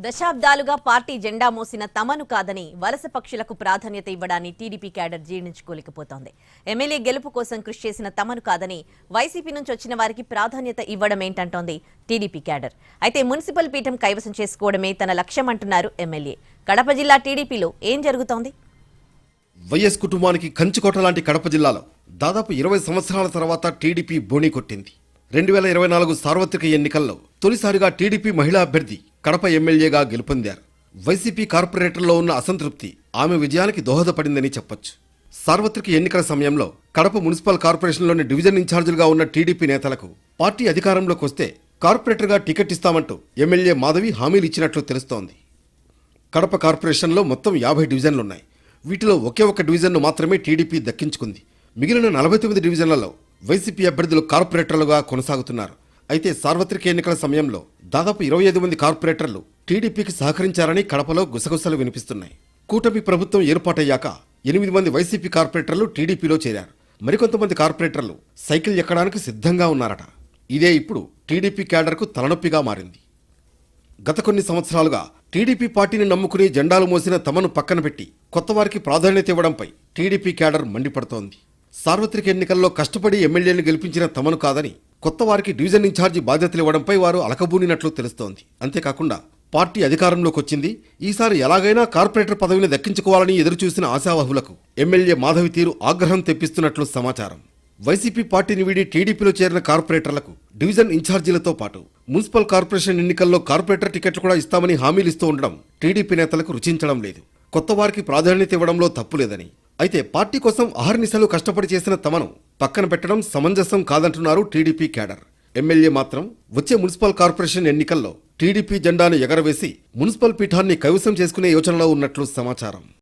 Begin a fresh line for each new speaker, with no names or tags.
దశాబ్దాలుగా పార్టీ జెండా మోసిన తమను కాదని వలస పక్షులకు ప్రాధాన్యత ఇవ్వడాన్ని టీడీపీ క్యాడర్ జీర్ణించుకోలేకపోతోంది. ఎమ్మెల్యే గెలుపు కోసం కృషి చేసిన తమను కాదని వైసీపీ నుంచి వచ్చిన వారికి ప్రాధాన్యత ఇవ్వడం ఏంటంటోంది టీడీపీ క్యాడర్. అయితే మున్సిపల్ పీఠం కైవసం చేసుకోవడమే తన లక్ష్యం అంటున్నారు ఎమ్మెల్యే. కడప జిల్లా టీడీపీలో ఏం జరుగుతోంది?
వైఎస్ కుటుంబానికి కంచుకోట లాంటి కడప జిల్లాలో దాదాపు 20 సంవత్సరాల తర్వాత టీడీపీ బోణీ కొట్టింది. 2024 సార్వత్రిక ఎన్నికల్లో తొలిసారిగా టీడీపీ మహిళా అభ్యర్థి కడప ఎమ్మెల్యేగా గెలుపొందారు. వైసీపీ కార్పొరేటర్లో ఉన్న అసంతృప్తి ఆమె విజయానికి దోహదపడిందని చెప్పొచ్చు. సార్వత్రిక ఎన్నికల సమయంలో కడప మున్సిపల్ కార్పొరేషన్లోని డివిజన్ ఇన్ఛార్జీలుగా ఉన్న టీడీపీ నేతలకు పార్టీ అధికారంలోకి వస్తే కార్పొరేటర్గా టికెట్ ఇస్తామంటూ ఎమ్మెల్యే మాధవి హామీలు ఇచ్చినట్లు తెలుస్తోంది. కడప కార్పొరేషన్లో మొత్తం 50 డివిజన్లున్నాయి. వీటిలో ఒకే ఒక డివిజన్ను మాత్రమే టీడీపీ దక్కించుకుంది. మిగిలిన 49 డివిజన్లలో వైసీపీ అభ్యర్థులు కార్పొరేటర్లుగా కొనసాగుతున్నారు. అయితే సార్వత్రిక ఎన్నికల సమయంలో దాదాపు 25 మంది కార్పొరేటర్లు టీడీపీకి సహకరించారని కడపలో గుసగుసలు వినిపిస్తున్నాయి. కూటమి ప్రభుత్వం ఏర్పాటయ్యాక 8 మంది వైసీపీ కార్పొరేటర్లు టీడీపీలో చేరారు. మరికొంతమంది కార్పొరేటర్లు సైకిల్ ఎక్కడానికి సిద్ధంగా ఉన్నారట. ఇదే ఇప్పుడు టీడీపీ క్యాడర్కు తలనొప్పిగా మారింది. గత కొన్ని సంవత్సరాలుగా టీడీపీ పార్టీని నమ్ముకుని జెండాలు మోసిన తమను పక్కన పెట్టి కొత్త వారికి ప్రాధాన్యత ఇవ్వడంపై టీడీపీ క్యాడర్ మండిపడుతోంది. సార్వత్రిక ఎన్నికల్లో కష్టపడి ఎమ్మెల్యేలను గెలిపించిన తమను కాదని కొత్త వారికి డివిజన్ ఇన్ఛార్జి బాధ్యతలు ఇవ్వడంపై వారు అలకబూనినట్లు తెలుస్తోంది. అంతేకాకుండా పార్టీ అధికారంలోకి వచ్చింది, ఈసారి ఎలాగైనా కార్పొరేటర్ పదవిని దక్కించుకోవాలని ఎదురుచూసిన ఆశావహులకు ఎమ్మెల్యే మాధవి తీరు ఆగ్రహం తెప్పిస్తున్నట్లు సమాచారం. వైసీపీ పార్టీని వీడి టీడీపీలో చేరిన కార్పొరేటర్లకు డివిజన్ ఇన్ఛార్జీలతో పాటు మున్సిపల్ కార్పొరేషన్ ఎన్నికల్లో కార్పొరేటర్ టికెట్లు కూడా ఇస్తామని హామీలిస్తూ ఉండడం టీడీపీ నేతలకు రుచించడం లేదు. కొత్త వారికి ప్రాధాన్యత ఇవ్వడంలో తప్పులేదని, అయితే పార్టీ కోసం అహర్నిశలు కష్టపడి చేసిన తమను పక్కన పెట్టడం సమంజసం కాదంటున్నారు టీడీపీ క్యాడర్. ఎమ్మెల్యే మాత్రం వచ్చే మున్సిపల్ కార్పొరేషన్ ఎన్నికల్లో టీడీపీ జెండాను ఎగరవేసి మున్సిపల్ పీఠాన్ని కైవసం చేసుకునే యోచనలో ఉన్నట్లు సమాచారం.